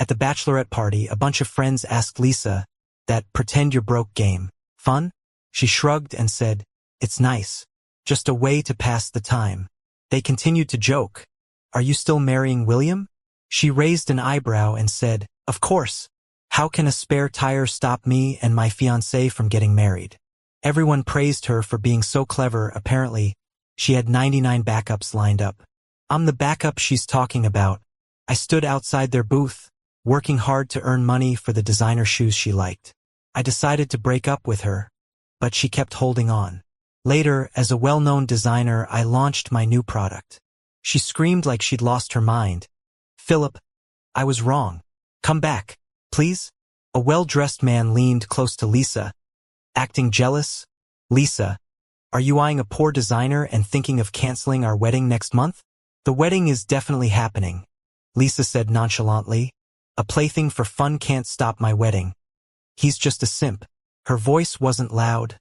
At the bachelorette party, a bunch of friends asked Lisa that pretend you're broke game. Fun? She shrugged and said, "It's nice. Just a way to pass the time." They continued to joke. "Are you still marrying William?" She raised an eyebrow and said, "Of course. How can a spare tire stop me and my fiancé from getting married?" Everyone praised her for being so clever. Apparently, she had 99 backups lined up. I'm the backup she's talking about. I stood outside their booth, working hard to earn money for the designer shoes she liked. I decided to break up with her, but she kept holding on. Later, as a well-known designer, I launched my new product. She screamed like she'd lost her mind. "Philip, I was wrong. Come back, please." A well-dressed man leaned close to Lisa, acting jealous. "Lisa, are you eyeing a poor designer and thinking of canceling our wedding next month?" "The wedding is definitely happening," Lisa said nonchalantly. "A plaything for fun can't stop my wedding. He's just a simp." Her voice wasn't loud,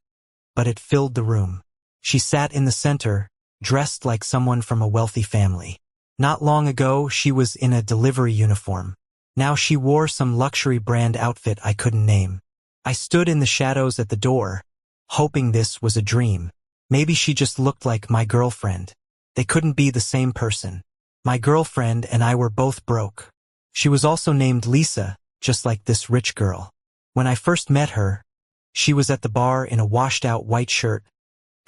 but it filled the room. She sat in the center, dressed like someone from a wealthy family. Not long ago, she was in a delivery uniform. Now she wore some luxury brand outfit I couldn't name. I stood in the shadows at the door, hoping this was a dream. Maybe she just looked like my girlfriend. They couldn't be the same person. My girlfriend and I were both broke. She was also named Lisa, just like this rich girl. When I first met her, she was at the bar in a washed-out white shirt,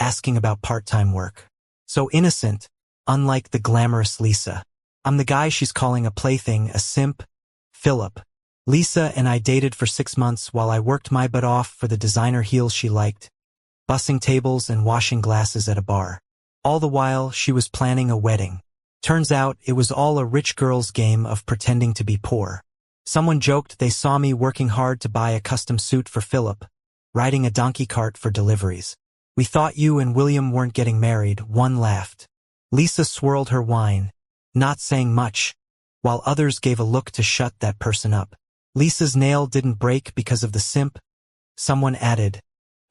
asking about part-time work. So innocent, unlike the glamorous Lisa. I'm the guy she's calling a plaything, a simp, Philip. Lisa and I dated for 6 months while I worked my butt off for the designer heels she liked, bussing tables and washing glasses at a bar. All the while, she was planning a wedding. Turns out, it was all a rich girl's game of pretending to be poor. Someone joked they saw me working hard to buy a custom suit for Philip, riding a donkey cart for deliveries. "We thought you and William weren't getting married," one laughed. Lisa swirled her wine, not saying much, while others gave a look to shut that person up. "Lisa's nail didn't break because of the simp," someone added.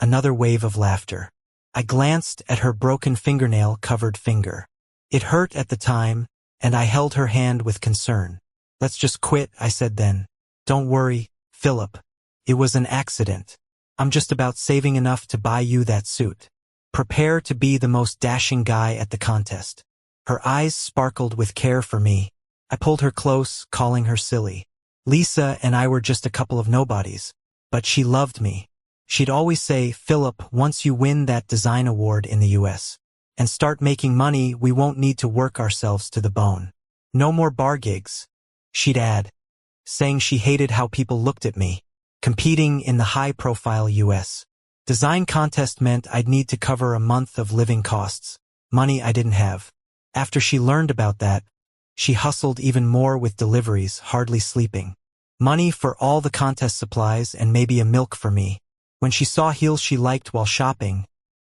Another wave of laughter. I glanced at her broken fingernail-covered finger. It hurt at the time, and I held her hand with concern. "Let's just quit," I said then. "Don't worry, Philip. It was an accident. I'm just about saving enough to buy you that suit. Prepare to be the most dashing guy at the contest." Her eyes sparkled with care for me. I pulled her close, calling her silly. Lisa and I were just a couple of nobodies, but she loved me. She'd always say, "Philip, once you win that design award in the US and start making money, we won't need to work ourselves to the bone. No more bar gigs," she'd add, saying she hated how people looked at me, competing in the high-profile US design contest meant I'd need to cover a month of living costs, money I didn't have. After she learned about that, she hustled even more with deliveries, hardly sleeping. Money for all the contest supplies and maybe a milk for me. When she saw heels she liked while shopping,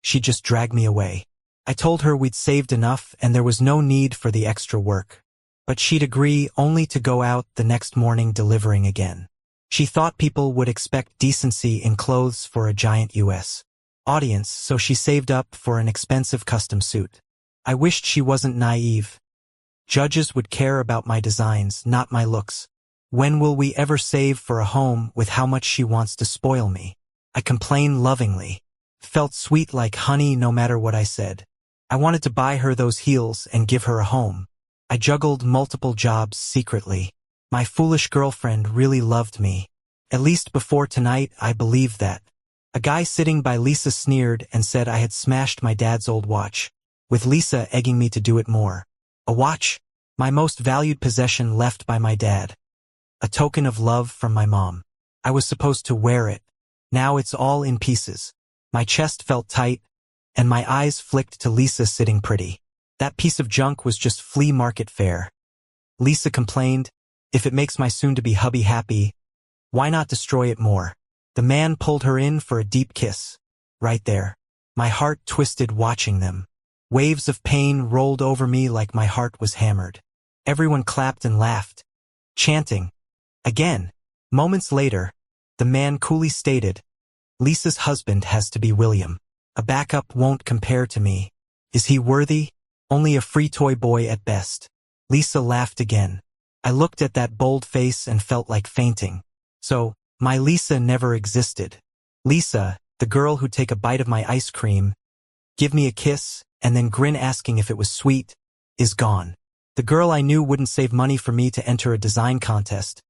she just dragged me away. I told her we'd saved enough and there was no need for the extra work. But she'd agree only to go out the next morning delivering again. She thought people would expect decency in clothes for a giant US audience, so she saved up for an expensive custom suit. I wished she wasn't naive. Judges would care about my designs, not my looks. When will we ever save for a home with how much she wants to spoil me? I complained lovingly. Felt sweet like honey no matter what I said. I wanted to buy her those heels and give her a home. I juggled multiple jobs secretly. My foolish girlfriend really loved me. At least before tonight, I believed that. A guy sitting by Lisa sneered and said I had smashed my dad's old watch, with Lisa egging me to do it more. A watch? My most valued possession left by my dad. A token of love from my mom. I was supposed to wear it. Now it's all in pieces. My chest felt tight, and my eyes flicked to Lisa sitting pretty. That piece of junk was just flea market fare. Lisa complained, "If it makes my soon-to-be hubby happy, why not destroy it more?" The man pulled her in for a deep kiss. Right there. My heart twisted watching them. Waves of pain rolled over me like my heart was hammered. Everyone clapped and laughed, chanting, "Again." Moments later, the man coolly stated, "Lisa's husband has to be William. A backup won't compare to me. Is he worthy? Only a free toy boy at best." Lisa laughed again. I looked at that bold face and felt like fainting. So, my Lisa never existed. Lisa, the girl who'd take a bite of my ice cream, give me a kiss, and then grin asking if it was sweet, is gone. The girl I knew wouldn't save money for me to enter a design contest,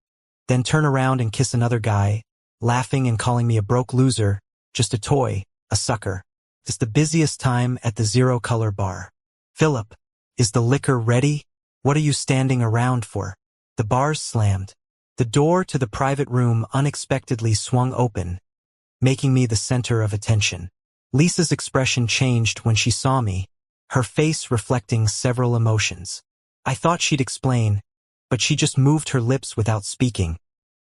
then turn around and kiss another guy, laughing and calling me a broke loser, just a toy, a sucker. It's the busiest time at the zero-color bar. Philip, is the liquor ready? What are you standing around for? The bar's slammed. The door to the private room unexpectedly swung open, making me the center of attention. Lisa's expression changed when she saw me, her face reflecting several emotions. I thought she'd explain, but she just moved her lips without speaking,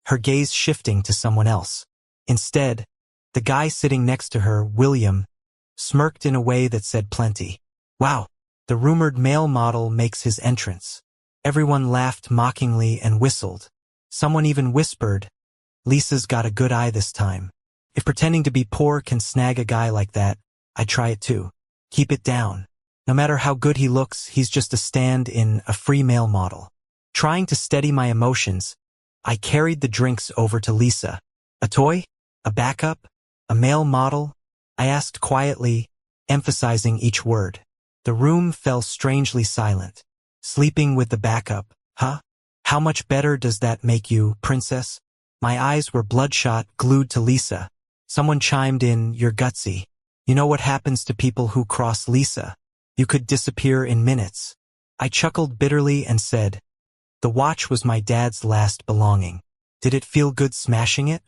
her gaze shifting to someone else. Instead, the guy sitting next to her, William, smirked in a way that said plenty. Wow, the rumored male model makes his entrance. Everyone laughed mockingly and whistled. Someone even whispered, Lisa's got a good eye this time. If pretending to be poor can snag a guy like that, I'd try it too. Keep it down. No matter how good he looks, he's just a stand-in, a free male model. Trying to steady my emotions, I carried the drinks over to Lisa. A toy? A backup? A male model? I asked quietly, emphasizing each word. The room fell strangely silent. Sleeping with the backup, huh? How much better does that make you, princess? My eyes were bloodshot, glued to Lisa. Someone chimed in, you're gutsy. You know what happens to people who cross Lisa? You could disappear in minutes. I chuckled bitterly and said, the watch was my dad's last belonging. Did it feel good smashing it?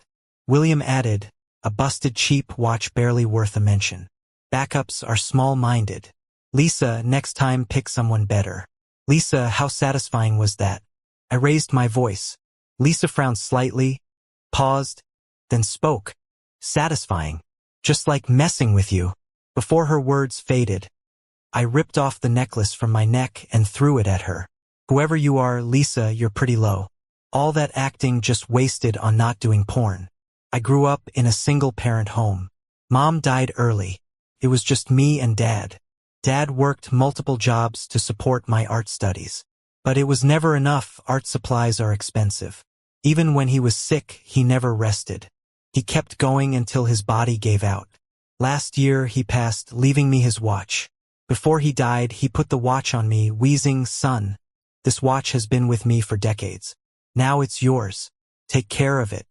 William added, a busted cheap watch barely worth a mention. Backups are small-minded. Lisa, next time pick someone better. Lisa, how satisfying was that? I raised my voice. Lisa frowned slightly, paused, then spoke. Satisfying. Just like messing with you. Before her words faded, I ripped off the necklace from my neck and threw it at her. Whoever you are, Lisa, you're pretty low. All that acting just wasted on not doing porn. I grew up in a single-parent home. Mom died early. It was just me and Dad. Dad worked multiple jobs to support my art studies. But it was never enough. Art supplies are expensive. Even when he was sick, he never rested. He kept going until his body gave out. Last year, he passed, leaving me his watch. Before he died, he put the watch on me, wheezing, son, this watch has been with me for decades. Now it's yours. Take care of it.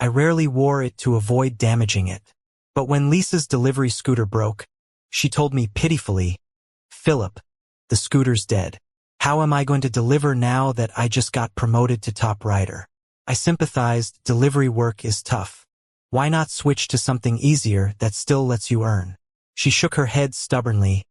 I rarely wore it to avoid damaging it. But when Lisa's delivery scooter broke, she told me pitifully, Philip, the scooter's dead. How am I going to deliver now that I just got promoted to top rider? I sympathized, delivery work is tough. Why not switch to something easier that still lets you earn? She shook her head stubbornly.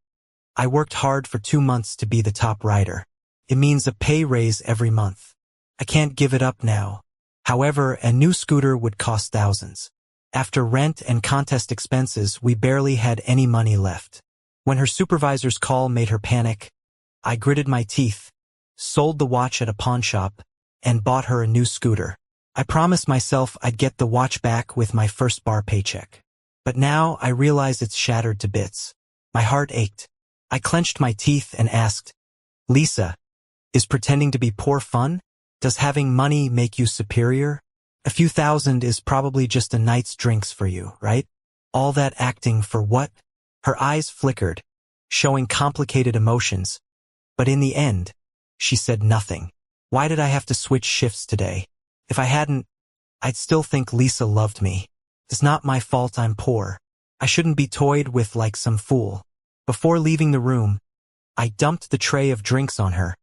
I worked hard for 2 months to be the top rider. It means a pay raise every month. I can't give it up now. However, a new scooter would cost thousands. After rent and contest expenses, we barely had any money left. When her supervisor's call made her panic, I gritted my teeth, sold the watch at a pawn shop, and bought her a new scooter. I promised myself I'd get the watch back with my first bar paycheck. But now I realize it's shattered to bits. My heart ached. I clenched my teeth and asked, Lisa, is pretending to be poor fun? Does having money make you superior? A few thousand is probably just a night's drinks for you, right? All that acting for what? Her eyes flickered, showing complicated emotions. But in the end, she said nothing. Why did I have to switch shifts today? If I hadn't, I'd still think Lisa loved me. It's not my fault I'm poor. I shouldn't be toyed with like some fool. Before leaving the room, I dumped the tray of drinks on her,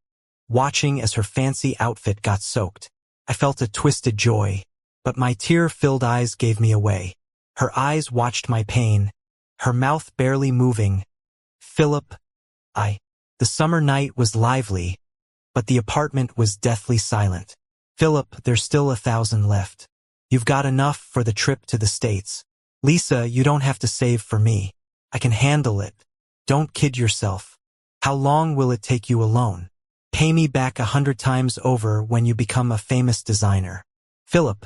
watching as her fancy outfit got soaked. I felt a twisted joy, but my tear-filled eyes gave me away. Her eyes watched my pain, her mouth barely moving. Philip, The summer night was lively, but the apartment was deathly silent. Philip, there's still 1,000 left. You've got enough for the trip to the States. Lisa, you don't have to save for me. I can handle it. Don't kid yourself. How long will it take you alone? Pay me back 100 times over when you become a famous designer. Philip,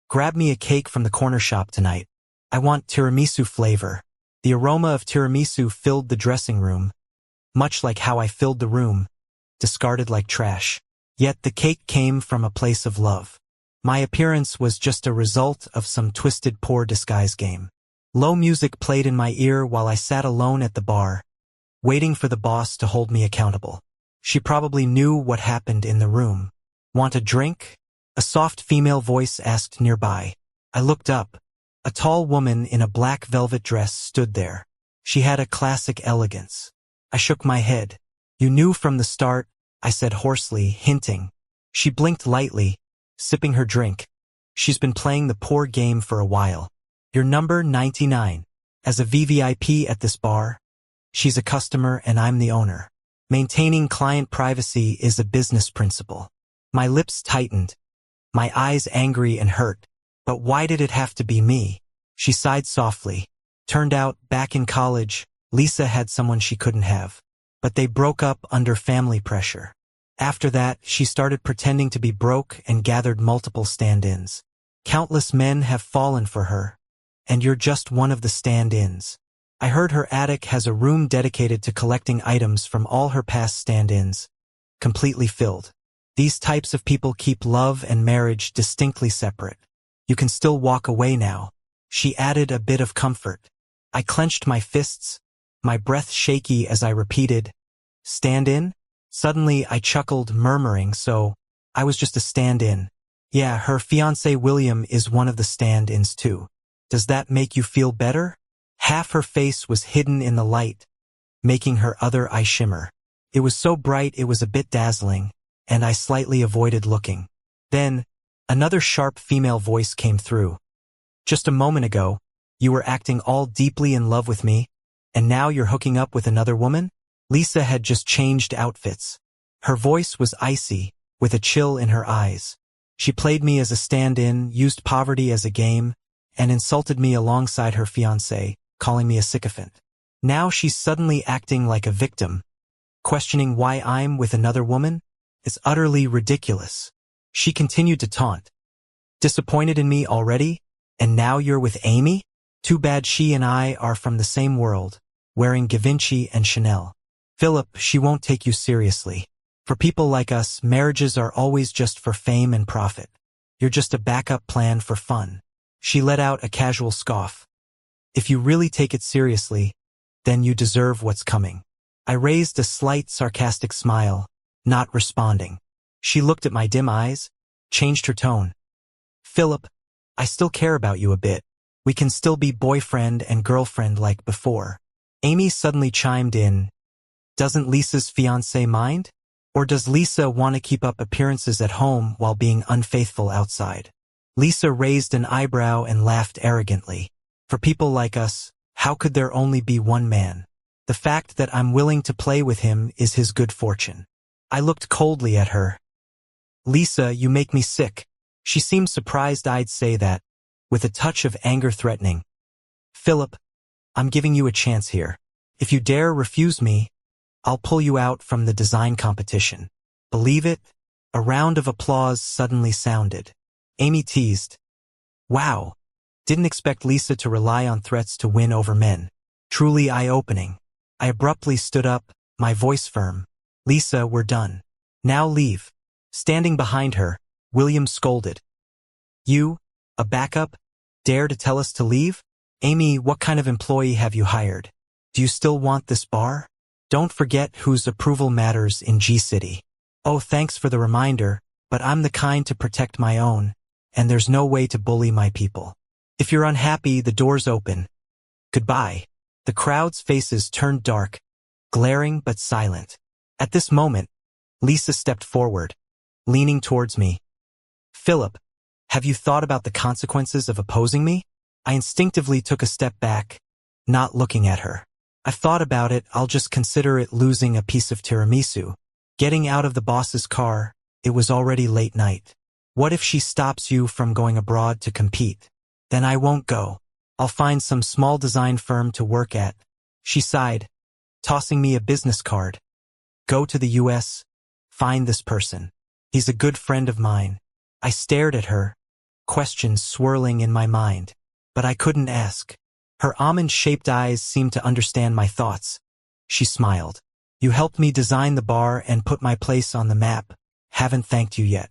grab me a cake from the corner shop tonight. I want tiramisu flavor. The aroma of tiramisu filled the dressing room, much like how I filled the room, discarded like trash. Yet the cake came from a place of love. My appearance was just a result of some twisted poor disguise game. Low music played in my ear while I sat alone at the bar, waiting for the boss to hold me accountable. She probably knew what happened in the room. "Want a drink?" a soft female voice asked nearby. I looked up. A tall woman in a black velvet dress stood there. She had a classic elegance. I shook my head. "You knew from the start," I said hoarsely, hinting. She blinked lightly, sipping her drink. "She's been playing the poor game for a while. You're number 99. As a VVIP at this bar, she's a customer and I'm the owner. Maintaining client privacy is a business principle." My lips tightened, my eyes angry and hurt. But why did it have to be me? She sighed softly. Turned out, back in college, Lisa had someone she couldn't have. But they broke up under family pressure. After that, she started pretending to be broke and gathered multiple stand-ins. Countless men have fallen for her, and you're just one of the stand-ins. I heard her attic has a room dedicated to collecting items from all her past stand-ins, completely filled. These types of people keep love and marriage distinctly separate. You can still walk away now. She added a bit of comfort. I clenched my fists, my breath shaky as I repeated, "Stand-in?" Suddenly I chuckled, murmuring, "So, I was just a stand-in." "Yeah, her fiancé William is one of the stand-ins too. Does that make you feel better?" Half her face was hidden in the light, making her other eye shimmer. It was so bright it was a bit dazzling, and I slightly avoided looking. Then, another sharp female voice came through. "Just a moment ago, you were acting all deeply in love with me, and now you're hooking up with another woman?" Lisa had just changed outfits. Her voice was icy, with a chill in her eyes. She played me as a stand-in, used poverty as a game, and insulted me alongside her fiancé, calling me a sycophant. Now she's suddenly acting like a victim, questioning why I'm with another woman? It's utterly ridiculous. She continued to taunt. "Disappointed in me already? And now you're with Amy? Too bad she and I are from the same world, wearing Givenchy and Chanel. Philip, she won't take you seriously. For people like us, marriages are always just for fame and profit. You're just a backup plan for fun." She let out a casual scoff. "If you really take it seriously, then you deserve what's coming." I raised a slight sarcastic smile, not responding. She looked at my dim eyes, changed her tone. "Philip, I still care about you a bit. We can still be boyfriend and girlfriend like before." Amy suddenly chimed in. "Doesn't Lisa's fiancé mind? Or does Lisa want to keep up appearances at home while being unfaithful outside?" Lisa raised an eyebrow and laughed arrogantly. "For people like us, how could there only be one man? The fact that I'm willing to play with him is his good fortune." I looked coldly at her. "Lisa, you make me sick." She seemed surprised I'd say that, with a touch of anger threatening. "Philip, I'm giving you a chance here. If you dare refuse me, I'll pull you out from the design competition. Believe it?" A round of applause suddenly sounded. Amy teased. "Wow, didn't expect Lisa to rely on threats to win over men. Truly eye-opening." I abruptly stood up, my voice firm. "Lisa, we're done. Now leave." Standing behind her, William scolded. "You, a backup, dare to tell us to leave? Amy, what kind of employee have you hired? Do you still want this bar? Don't forget whose approval matters in G-City." "Oh, thanks for the reminder, but I'm the kind to protect my own, and there's no way to bully my people. If you're unhappy, the door's open. Goodbye." The crowd's faces turned dark, glaring but silent. At this moment, Lisa stepped forward, leaning towards me. "Philip, have you thought about the consequences of opposing me?" I instinctively took a step back, not looking at her. "I've thought about it. I'll just consider it losing a piece of tiramisu." Getting out of the boss's car, it was already late night. "What if she stops you from going abroad to compete? Then I won't go. I'll find some small design firm to work at." She sighed, tossing me a business card. "Go to the US, find this person. He's a good friend of mine." I stared at her, questions swirling in my mind, but I couldn't ask. Her almond-shaped eyes seemed to understand my thoughts. She smiled. "You helped me design the bar and put my place on the map, haven't thanked you yet.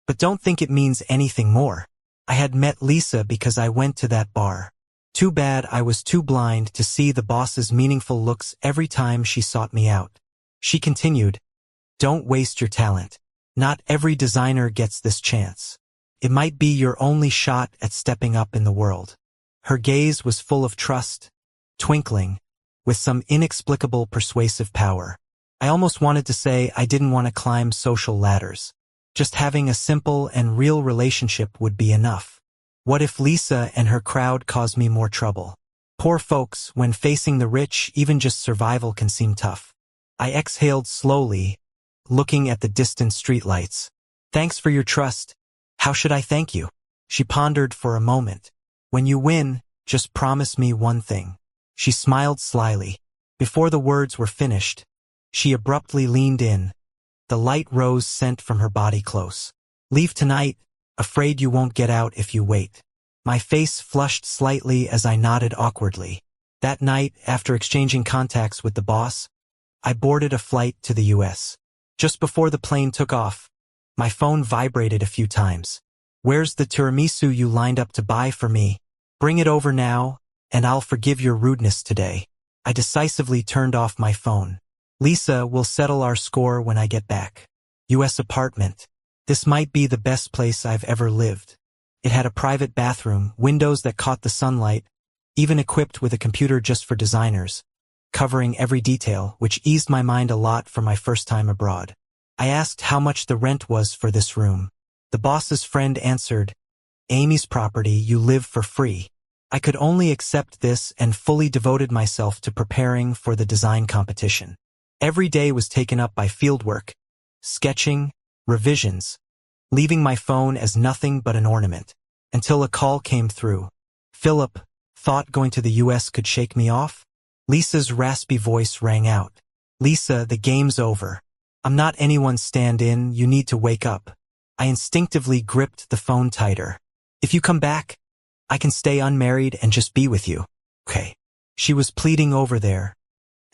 But don't think it means anything more. I had met Lisa because I went to that bar. Too bad I was too blind to see the boss's meaningful looks every time she sought me out. She continued, don't waste your talent. Not every designer gets this chance. It might be your only shot at stepping up in the world. Her gaze was full of trust, twinkling, with some inexplicable persuasive power. I almost wanted to say I didn't want to climb social ladders. Just having a simple and real relationship would be enough. What if Lisa and her crowd caused me more trouble? Poor folks, when facing the rich, even just survival can seem tough. I exhaled slowly, looking at the distant streetlights. Thanks for your trust. How should I thank you? She pondered for a moment. When you win, just promise me one thing. She smiled slyly. Before the words were finished, she abruptly leaned in. The light rose sent from her body close. Leave tonight, afraid you won't get out if you wait. My face flushed slightly as I nodded awkwardly. That night, after exchanging contacts with the boss, I boarded a flight to the US. Just before the plane took off, my phone vibrated a few times. Where's the tiramisu you lined up to buy for me? Bring it over now, and I'll forgive your rudeness today. I decisively turned off my phone. Lisa will settle our score when I get back. US apartment. This might be the best place I've ever lived. It had a private bathroom, windows that caught the sunlight, even equipped with a computer just for designers, covering every detail, which eased my mind a lot for my first time abroad. I asked how much the rent was for this room. The boss's friend answered, Amy's property, you live for free. I could only accept this and fully devoted myself to preparing for the design competition. Every day was taken up by fieldwork, sketching, revisions, leaving my phone as nothing but an ornament, until a call came through. Philip, thought going to the US could shake me off? Lisa's raspy voice rang out. Lisa, the game's over. I'm not anyone's stand-in, you need to wake up. I instinctively gripped the phone tighter. If you come back, I can stay unmarried and just be with you. Okay. She was pleading over there,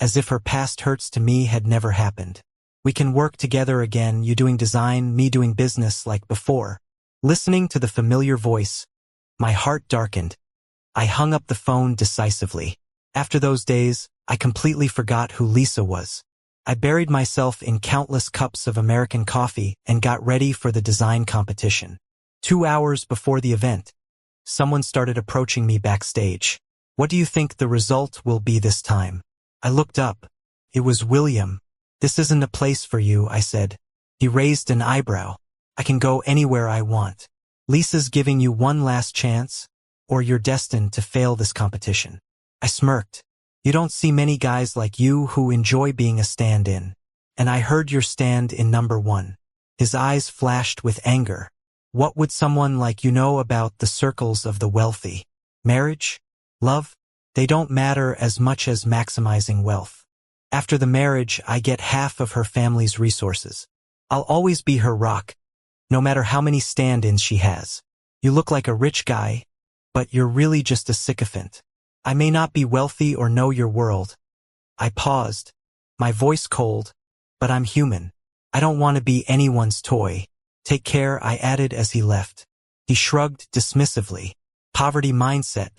as if her past hurts to me had never happened. We can work together again, you doing design, me doing business like before. Listening to the familiar voice, my heart darkened. I hung up the phone decisively. After those days, I completely forgot who Lisa was. I buried myself in countless cups of American coffee and got ready for the design competition. 2 hours before the event, someone started approaching me backstage. What do you think the result will be this time? I looked up. It was William. This isn't a place for you, I said. He raised an eyebrow. I can go anywhere I want. Lisa's giving you one last chance, or you're destined to fail this competition. I smirked. You don't see many guys like you who enjoy being a stand-in. And I heard your stand in number 1. His eyes flashed with anger. What would someone like you know about the circles of the wealthy? Marriage? Love? They don't matter as much as maximizing wealth. After the marriage, I get half of her family's resources. I'll always be her rock, no matter how many stand-ins she has. You look like a rich guy, but you're really just a sycophant. I may not be wealthy or know your world. I paused, my voice cold, but I'm human. I don't want to be anyone's toy. Take care, I added as he left. He shrugged dismissively. Poverty mindset.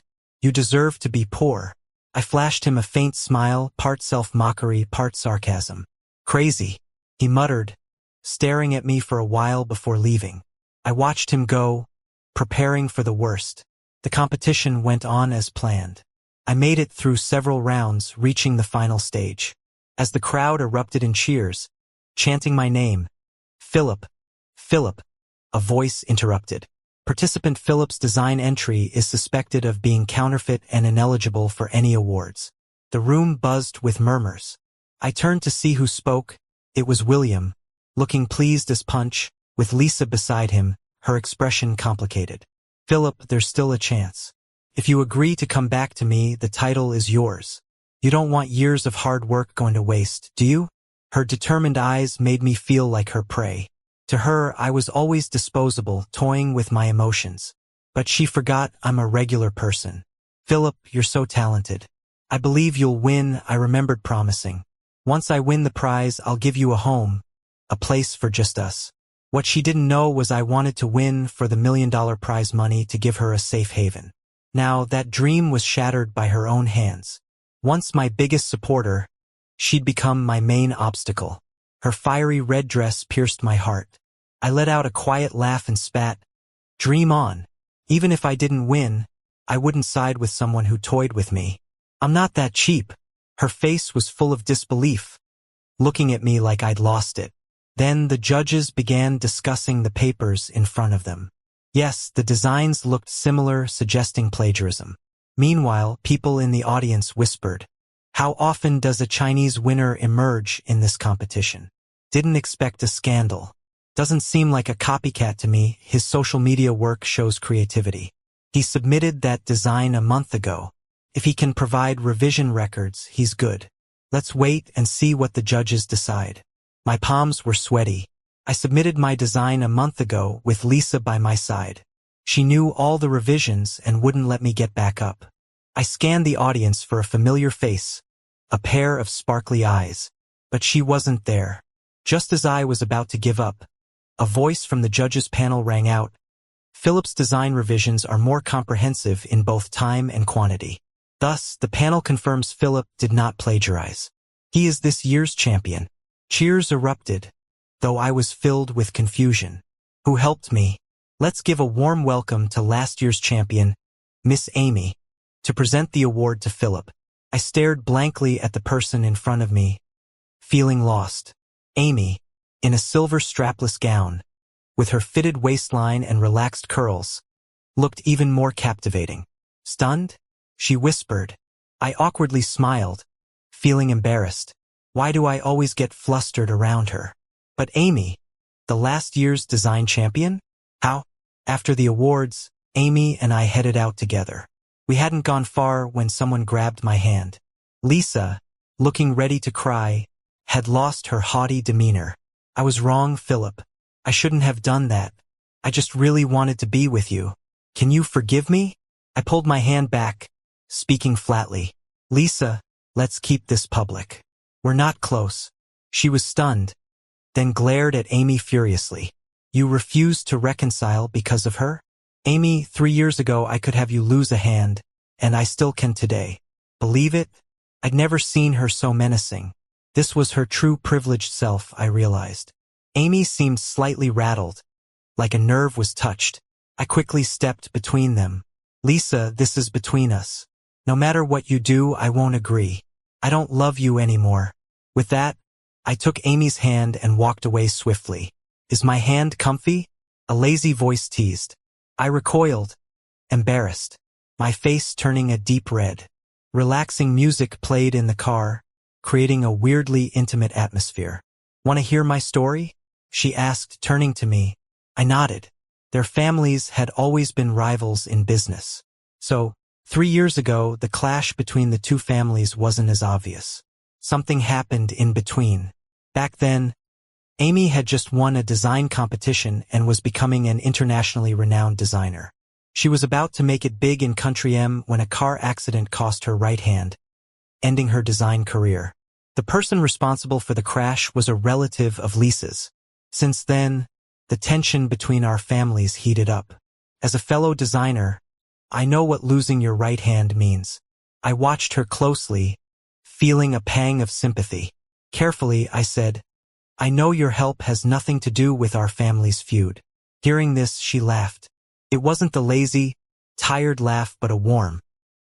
You deserve to be poor. I flashed him a faint smile, part self-mockery, part sarcasm. Crazy, he muttered, staring at me for a while before leaving. I watched him go, preparing for the worst. The competition went on as planned. I made it through several rounds, reaching the final stage. As the crowd erupted in cheers, chanting my name, Philip, Philip, a voice interrupted. Participant Philip's design entry is suspected of being counterfeit and ineligible for any awards. The room buzzed with murmurs. I turned to see who spoke. It was William, looking pleased as punch, with Lisa beside him, her expression complicated. Philip, there's still a chance. If you agree to come back to me, the title is yours. You don't want years of hard work going to waste, do you? Her determined eyes made me feel like her prey. To her, I was always disposable, toying with my emotions. But she forgot I'm a regular person. Philip, you're so talented. I believe you'll win, I remembered promising. Once I win the prize, I'll give you a home, a place for just us. What she didn't know was I wanted to win for the $1 million prize money to give her a safe haven. Now, that dream was shattered by her own hands. Once my biggest supporter, she'd become my main obstacle. Her fiery red dress pierced my heart. I let out a quiet laugh and spat, "Dream on. Even if I didn't win, I wouldn't side with someone who toyed with me. I'm not that cheap." Her face was full of disbelief, looking at me like I'd lost it. Then the judges began discussing the papers in front of them. Yes, the designs looked similar, suggesting plagiarism. Meanwhile, people in the audience whispered, "How often does a Chinese winner emerge in this competition? Didn't expect a scandal. Doesn't seem like a copycat to me. His social media work shows creativity. He submitted that design a month ago. If he can provide revision records, he's good. Let's wait and see what the judges decide." My palms were sweaty. I submitted my design a month ago with Lisa by my side. She knew all the revisions and wouldn't let me get back up. I scanned the audience for a familiar face, a pair of sparkly eyes, but she wasn't there. Just as I was about to give up, a voice from the judges' panel rang out, "Philip's design revisions are more comprehensive in both time and quantity." Thus, the panel confirms Philip did not plagiarize. He is this year's champion. Cheers erupted, though I was filled with confusion. Who helped me? Let's give a warm welcome to last year's champion, Miss Amy. To present the award to Philip, I stared blankly at the person in front of me, feeling lost. Amy, in a silver strapless gown, with her fitted waistline and relaxed curls, looked even more captivating. "Stunned?" she whispered. I awkwardly smiled, feeling embarrassed. Why do I always get flustered around her? But Amy, the last year's design champion? How? After the awards, Amy and I headed out together. We hadn't gone far when someone grabbed my hand. Lisa, looking ready to cry, had lost her haughty demeanor. "I was wrong, Philip. I shouldn't have done that. I just really wanted to be with you. Can you forgive me?" I pulled my hand back, speaking flatly. "Lisa, let's keep this public. We're not close." She was stunned, then glared at Amy furiously. "You refused to reconcile because of her? Amy, 3 years ago I could have you lose a hand, and I still can today. Believe it?" I'd never seen her so menacing. This was her true privileged self, I realized. Amy seemed slightly rattled, like a nerve was touched. I quickly stepped between them. "Lisa, this is between us. No matter what you do, I won't agree. I don't love you anymore." With that, I took Amy's hand and walked away swiftly. "Is my hand comfy?" a lazy voice teased. I recoiled, embarrassed, my face turning a deep red. Relaxing music played in the car, creating a weirdly intimate atmosphere. "Want to hear my story?" she asked, turning to me. I nodded. Their families had always been rivals in business. So, 3 years ago, the clash between the two families wasn't as obvious. Something happened in between. Back then, Amy had just won a design competition and was becoming an internationally renowned designer. She was about to make it big in Country M when a car accident cost her right hand, ending her design career. The person responsible for the crash was a relative of Lisa's. Since then, the tension between our families heated up. As a fellow designer, I know what losing your right hand means. I watched her closely, feeling a pang of sympathy. Carefully, I said, "I know your help has nothing to do with our family's feud." Hearing this, she laughed. It wasn't the lazy, tired laugh but a warm,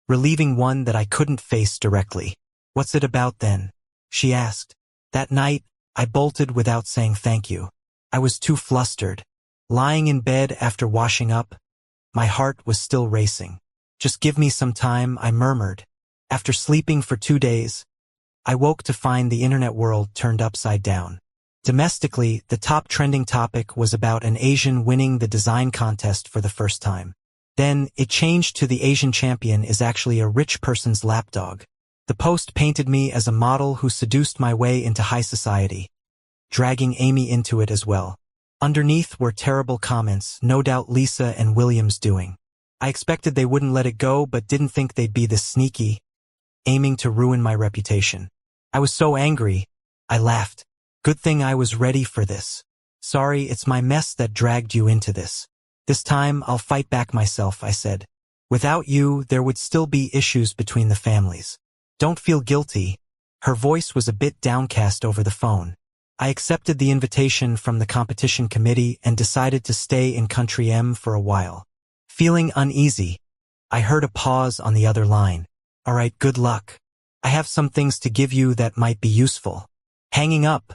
relieving one that I couldn't face directly. "What's it about then?" she asked. That night, I bolted without saying thank you. I was too flustered. Lying in bed after washing up, my heart was still racing. "Just give me some time," I murmured. After sleeping for 2 days, I woke to find the internet world turned upside down. Domestically, the top trending topic was about an Asian winning the design contest for the first time. Then, it changed to the Asian champion is actually a rich person's lapdog. The post painted me as a model who seduced my way into high society, dragging Amy into it as well. Underneath were terrible comments, no doubt Lisa and William's doing. I expected they wouldn't let it go but didn't think they'd be this sneaky, aiming to ruin my reputation. I was so angry, I laughed. Good thing I was ready for this. Sorry, it's my mess that dragged you into this. This time, I'll fight back myself, I said. Without you, there would still be issues between the families. Don't feel guilty. Her voice was a bit downcast over the phone. I accepted the invitation from the competition committee and decided to stay in Country M for a while. Feeling uneasy, I heard a pause on the other line. All right, good luck. I have some things to give you that might be useful. Hanging up,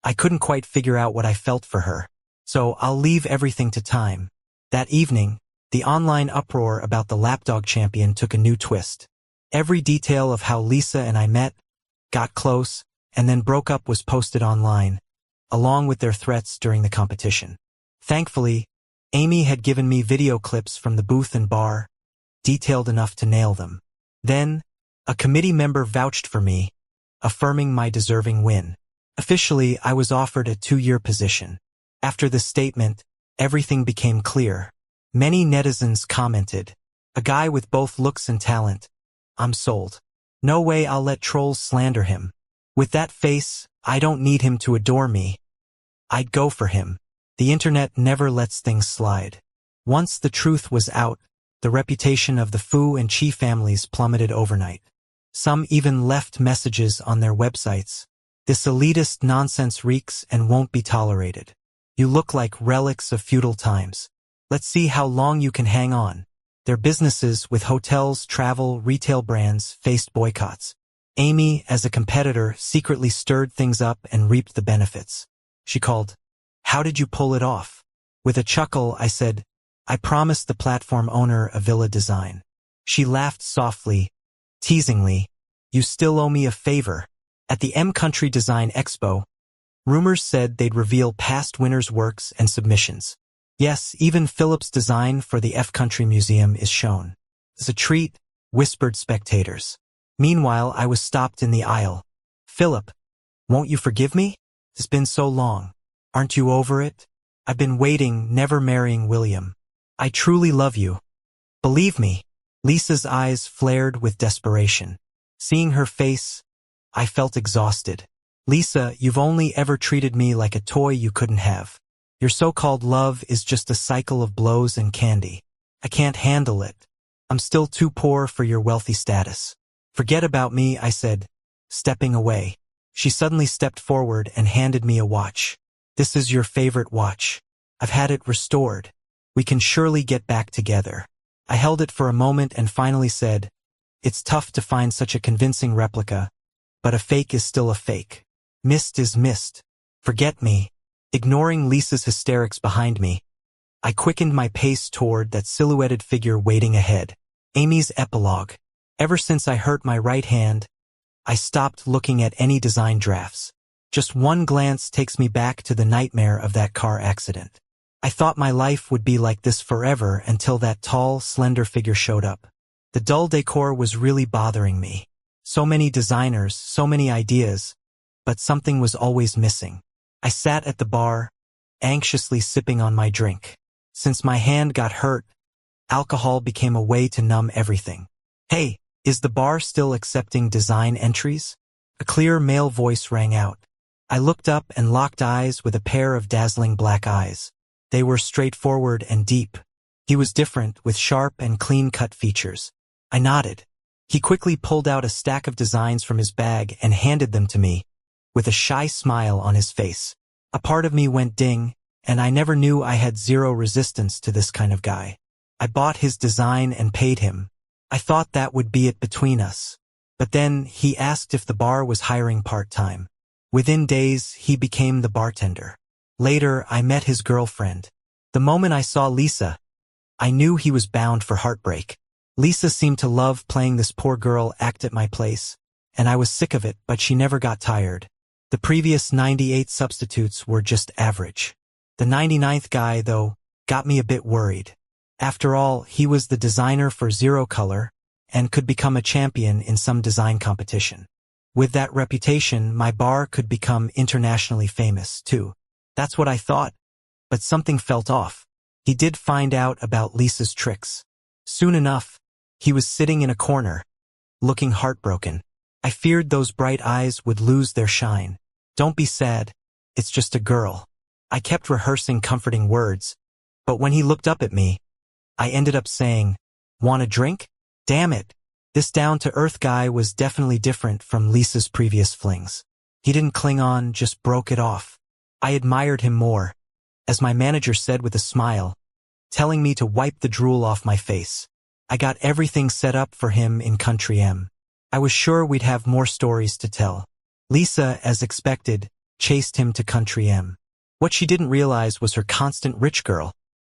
I couldn't quite figure out what I felt for her. So I'll leave everything to time. That evening, the online uproar about the lapdog champion took a new twist. Every detail of how Lisa and I met, got close, and then broke up was posted online, along with their threats during the competition. Thankfully, Amy had given me video clips from the booth and bar, detailed enough to nail them. Then, a committee member vouched for me, affirming my deserving win. Officially, I was offered a 2-year position. After the statement, everything became clear. Many netizens commented, "A guy with both looks and talent. I'm sold. No way I'll let trolls slander him. With that face, I don't need him to adore me. I'd go for him." The internet never lets things slide. Once the truth was out, the reputation of the Fu and Chi families plummeted overnight. Some even left messages on their websites. This elitist nonsense reeks and won't be tolerated. You look like relics of feudal times. Let's see how long you can hang on. Their businesses with hotels, travel, retail brands faced boycotts. Amy, as a competitor, secretly stirred things up and reaped the benefits. She called, "How did you pull it off?" With a chuckle, I said, "I promised the platform owner a villa design." She laughed softly, teasingly, "You still owe me a favor." At the M Country Design Expo, rumors said they'd reveal past winners' works and submissions. Yes, even Philip's design for the F Country Museum is shown. "It's a treat," whispered spectators. Meanwhile, I was stopped in the aisle. "Philip, won't you forgive me? It's been so long. Aren't you over it? I've been waiting, never marrying William. I truly love you. Believe me." Lisa's eyes flared with desperation. Seeing her face, I felt exhausted. "Lisa, you've only ever treated me like a toy you couldn't have. Your so-called love is just a cycle of blows and candy. I can't handle it. I'm still too poor for your wealthy status. Forget about me," I said, stepping away. She suddenly stepped forward and handed me a watch. "This is your favorite watch. I've had it restored. We can surely get back together." I held it for a moment and finally said, "It's tough to find such a convincing replica, but a fake is still a fake. Mist is mist. Forget me." Ignoring Lisa's hysterics behind me, I quickened my pace toward that silhouetted figure waiting ahead. Amy's epilogue. Ever since I hurt my right hand, I stopped looking at any design drafts. Just one glance takes me back to the nightmare of that car accident. I thought my life would be like this forever until that tall, slender figure showed up. The dull decor was really bothering me. So many designers, so many ideas, but something was always missing. I sat at the bar, anxiously sipping on my drink. Since my hand got hurt, alcohol became a way to numb everything. "Hey, is the bar still accepting design entries?" A clear male voice rang out. I looked up and locked eyes with a pair of dazzling black eyes. They were straightforward and deep. He was different, with sharp and clean-cut features. I nodded. He quickly pulled out a stack of designs from his bag and handed them to me, with a shy smile on his face. A part of me went ding, and I never knew I had zero resistance to this kind of guy. I bought his design and paid him. I thought that would be it between us. But then he asked if the bar was hiring part-time. Within days, he became the bartender. Later, I met his girlfriend. The moment I saw Lisa, I knew he was bound for heartbreak. Lisa seemed to love playing this poor girl act at my place, and I was sick of it, but she never got tired. The previous 98 substitutes were just average. The 99th guy, though, got me a bit worried. After all, he was the designer for Zero Color and could become a champion in some design competition. With that reputation, my bar could become internationally famous, too. That's what I thought. But something felt off. He did find out about Lisa's tricks. Soon enough, he was sitting in a corner, looking heartbroken. I feared those bright eyes would lose their shine. "Don't be sad. It's just a girl. I kept rehearsing comforting words, but when he looked up at me, I ended up saying, "Want a drink?" Damn it. This down-to-earth guy was definitely different from Lisa's previous flings. He didn't cling on, just broke it off. I admired him more, as my manager said with a smile, telling me to wipe the drool off my face. I got everything set up for him in Country M. I was sure we'd have more stories to tell. Lisa, as expected, chased him to Country M. What she didn't realize was her constant rich girl,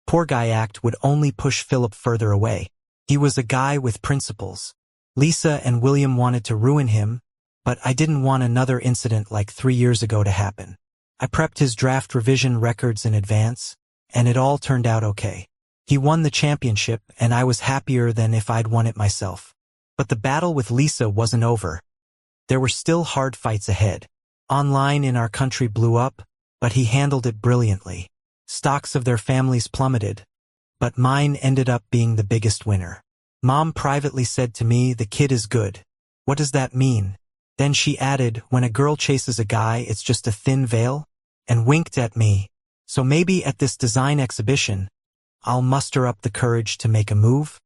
poor guy act would only push Philip further away. He was a guy with principles. Lisa and William wanted to ruin him, but I didn't want another incident like 3 years ago to happen. I prepped his draft revision records in advance, and it all turned out okay. He won the championship, and I was happier than if I'd won it myself. But the battle with Lisa wasn't over. There were still hard fights ahead. Online in our country blew up, but he handled it brilliantly. Stocks of their families plummeted, but mine ended up being the biggest winner. Mom privately said to me, "The kid is good." What does that mean? Then she added, "When a girl chases a guy, it's just a thin veil," and winked at me. So maybe at this design exhibition, I'll muster up the courage to make a move.